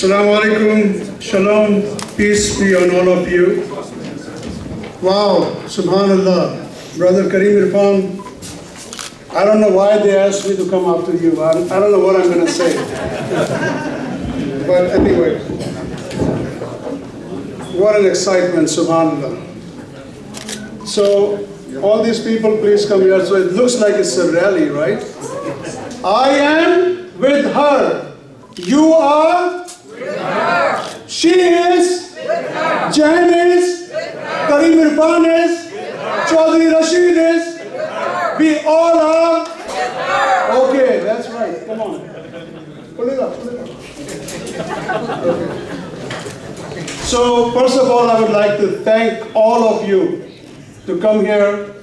Assalamu alaikum, shalom, peace be on all of you. Wow, subhanallah, Brother Karim Irfan, I don't know why they asked me to come after you. I don't know what I'm going to say. But anyway, what an excitement, subhanallah. So, all these people, please come here. So it looks like it's a rally, right? I am with her. You are with her. She is with her. Jahan is with her. Karim Irfan is with her. Chaudhry Rashid is with her. We all are with her. Okay, that's right. Come on. Pull it up. Pull it up. Okay. So first of all, I would like to thank all of you to come here,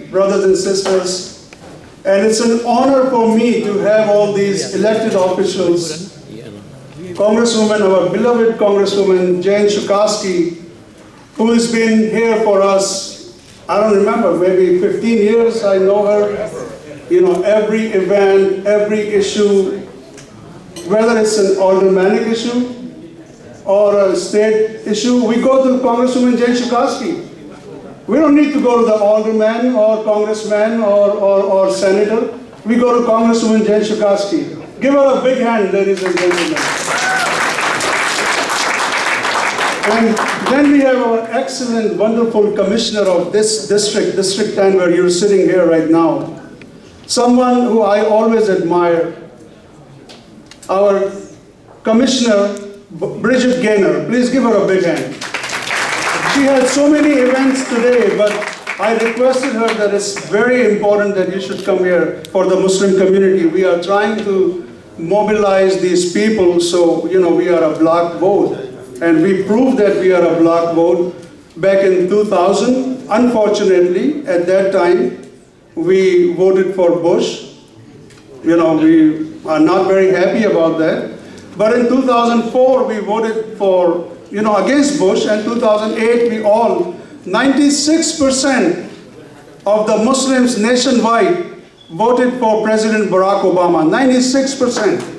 brothers and sisters. And it's an honor for me to have all these elected officials, Congresswoman, our beloved Congresswoman Jane Shukaski, who has been here for us, I don't remember, maybe 15 years. I know her. You know, every event, every issue, whether it's an aldermanic issue or a state issue, we go to Congresswoman Jane Shukaski. We don't need to go to the alderman or congressman or senator. We go to Congresswoman Jane Shukaski. Give her a big hand, ladies and gentlemen. And then we have our excellent, wonderful commissioner of this district, District 10, where you're sitting here right now. Someone who I always admire. Our commissioner, Bridget Gaynor. Please give her a big hand. She had so many events today, but I requested her that it's very important that you should come here for the Muslim community. We are trying to mobilize these people so, you know, we are a block vote. And we proved that we are a block vote back in 2000. Unfortunately, at that time, we voted for Bush. You know, we are not very happy about that. But in 2004, we voted for, you know, against Bush, and 2008 we all, 96% of the Muslims nationwide voted for President Barack Obama, 96%.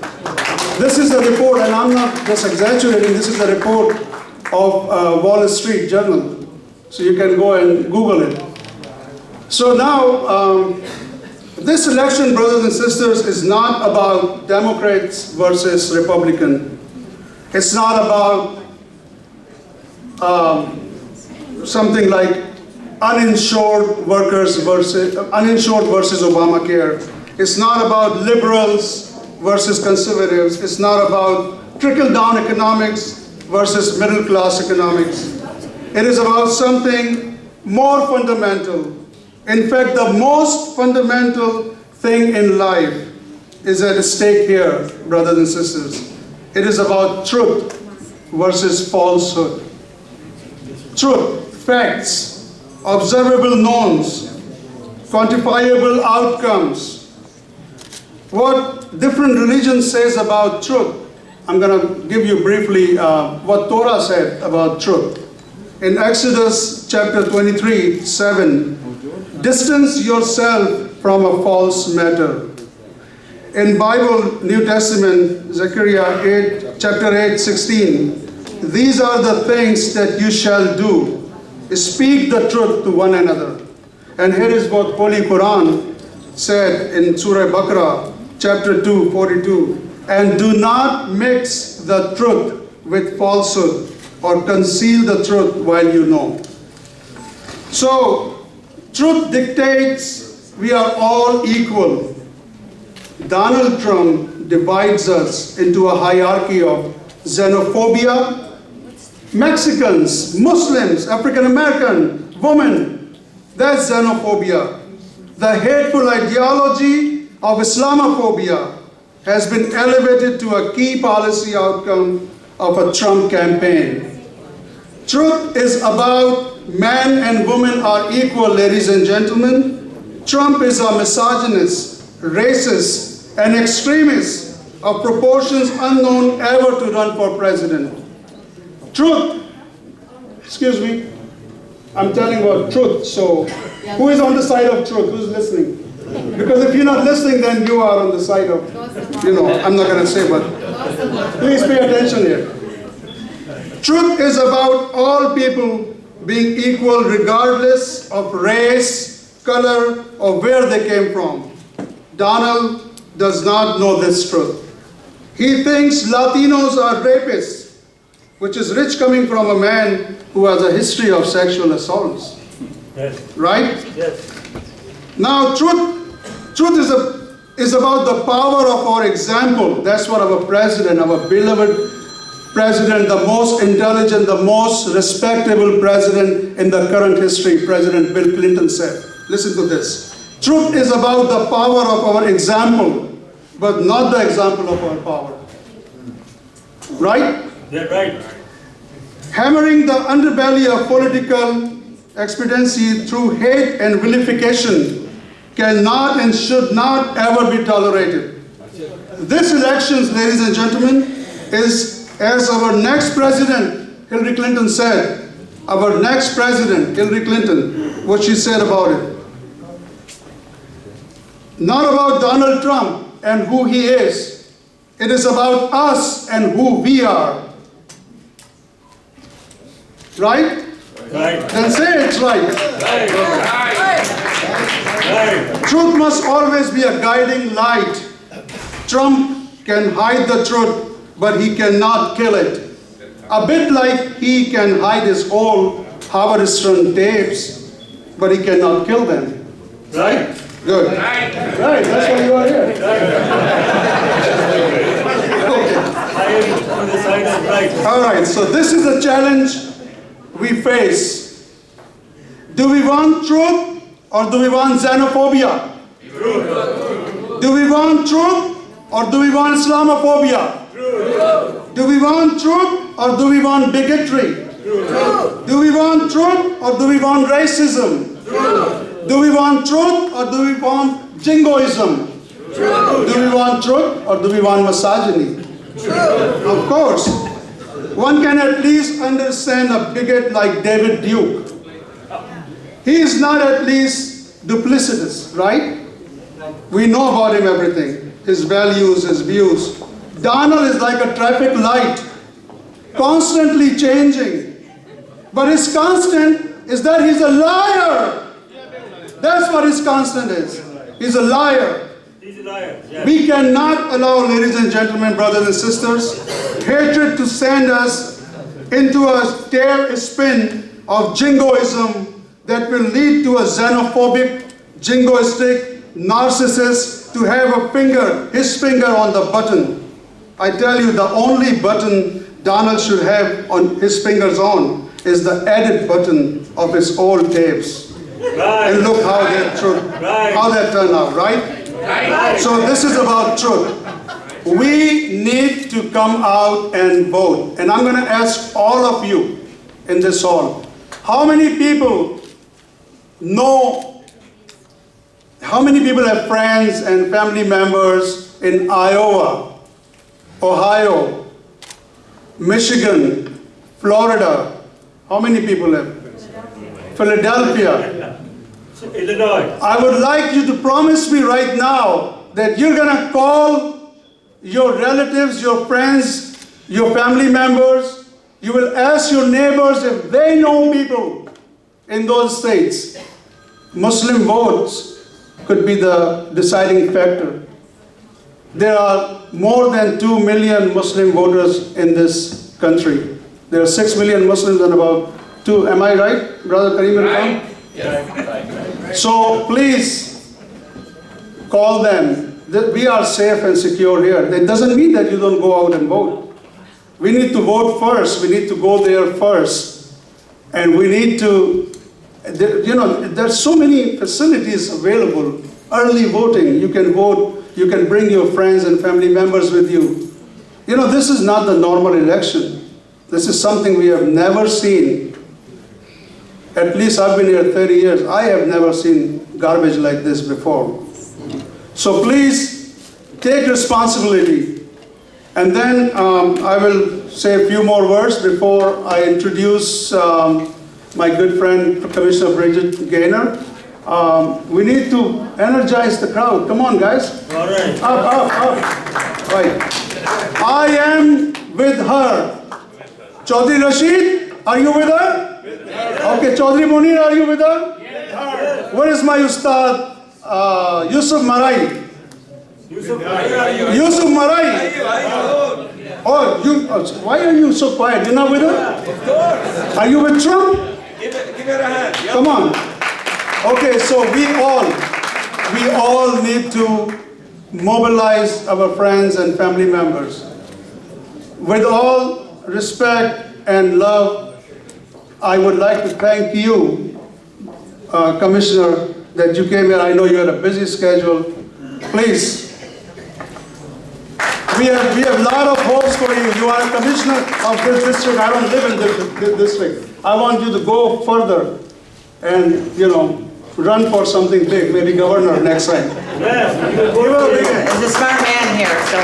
This is the report, and I'm not just exaggerating, this is the report of Wall Street Journal. So you can go and Google it. So now, this election, brothers and sisters, is not about Democrats versus Republican. It's not about something like uninsured versus Obamacare. It's not about liberals versus conservatives. It's not about trickle-down economics versus middle-class economics. It is about something more fundamental. In fact, the most fundamental thing in life is at stake here, brothers and sisters. It is about truth versus falsehood. Truth, facts, observable knowns, quantifiable outcomes. What different religion says about truth. I'm going to give you briefly what Torah said about truth. In Exodus chapter 23, 7, distance yourself from a false matter. In Bible, New Testament, Zechariah 8, chapter 8, 16, these are the things that you shall do. Speak the truth to one another. And here is what Holy Quran said in Surah Baqarah, chapter 2, 42. And do not mix the truth with falsehood or conceal the truth while you know. So, truth dictates we are all equal. Donald Trump divides us into a hierarchy of xenophobia, Mexicans, Muslims, African American, women, that's xenophobia. The hateful ideology of Islamophobia has been elevated to a key policy outcome of a Trump campaign. Truth is about man and woman are equal, ladies and gentlemen. Trump is a misogynist, racist, and extremist of proportions unknown ever to run for president. Truth, excuse me, I'm telling about truth, so who is on the side of truth? Who's listening? Because if you're not listening, then you are on the side of, I'm not going to say, but Please pay attention here. Truth is about all people being equal regardless of race, color, or where they came from. Donald does not know this truth. He thinks Latinos are rapists, which is rich coming from a man who has a history of sexual assaults. Yes. Right? Yes. Now, truth is about the power of our example. That's what our president, our beloved president, the most intelligent, the most respectable president in the current history, President Bill Clinton said. Listen to this. Truth is about the power of our example, but not the example of our power. Right? Yeah, right. Hammering the underbelly of political expediency through hate and vilification cannot and should not ever be tolerated. This elections, ladies and gentlemen, is, as our next president, Hillary Clinton said, our next president, Hillary Clinton, what she said about it. Not about Donald Trump and who he is. It is about us and who we are. Right? Right. Then say it's right. Right. Right. Truth must always be a guiding light. Trump can hide the truth, but he cannot kill it. A bit like he can hide his old Howard Stern tapes, but he cannot kill them. Right. Good. Right, that's why you are here. I am on the side of right. All right, so this is the challenge we face. Do we want truth or do we want xenophobia? Truth. Do we want truth or do we want Islamophobia? Truth. Do we want truth or do we want bigotry? Truth. Do we want truth or do we want racism? Truth. Do we want truth or do we want jingoism? Truth. Do we want truth or do we want misogyny? Truth. Of course. One can at least understand a bigot like David Duke. He is not at least duplicitous, right? We know about him everything. His values, his views. Donald is like a traffic light, constantly changing. But his constant is that he's a liar. That's what his constant is. He's a liar. He's a liar. Yes. We cannot allow, ladies and gentlemen, brothers and sisters, hatred to send us into a tailspin of jingoism that will lead to a xenophobic, jingoistic narcissist to have a finger, his finger on the button. I tell you, the only button Donald should have on his fingers on is the edit button of his old tapes. Right. And look how that turned out, right? Right. So this is about truth. We need to come out and vote. And I'm going to ask all of you in this hall, how many people know, how many people have friends and family members in Iowa, Ohio, Michigan, Florida? How many people have? Philadelphia. Illinois. I would like you to promise me right now that you're going to call your relatives, your friends, your family members. You will ask your neighbors if they know people in those states. Muslim votes could be the deciding factor. There are more than 2 million Muslim voters in this country. There are 6 million Muslims and about 2. Am I right, Brother Kareem Irfan? So please call them. We are safe and secure here. That doesn't mean that you don't go out and vote. We need to vote first. We need to go there first. And we need to, you know, there's so many facilities available. Early voting, you can vote, you can bring your friends and family members with you. You know, this is not the normal election. This is something we have never seen. At least I've been here 30 years. I have never seen garbage like this before. So please take responsibility. And then I will say a few more words before I introduce my good friend, Commissioner Bridget Gaynor. We need to energize the crowd. Come on, guys. All right. Up. Right. I am with her. Chaudhry Rashid, are you with her? Okay, Chaudhry Munir, are you with her? Where is my Ustad? Yusuf Marai. Yusuf Marai. Oh, why are you so quiet? You're not with her? Are you with Trump? Give her a hand. Come on. Okay, so we all need to mobilize our friends and family members. With all respect and love, I would like to thank you, Commissioner, that you came here. I know you had a busy schedule. Please, we have a lot of hopes for you. You are a commissioner of this district. I don't live in this district. I want you to go further and, run for something big, maybe governor next time. Yes, you will Give her a big hand. There's a smart man here, so.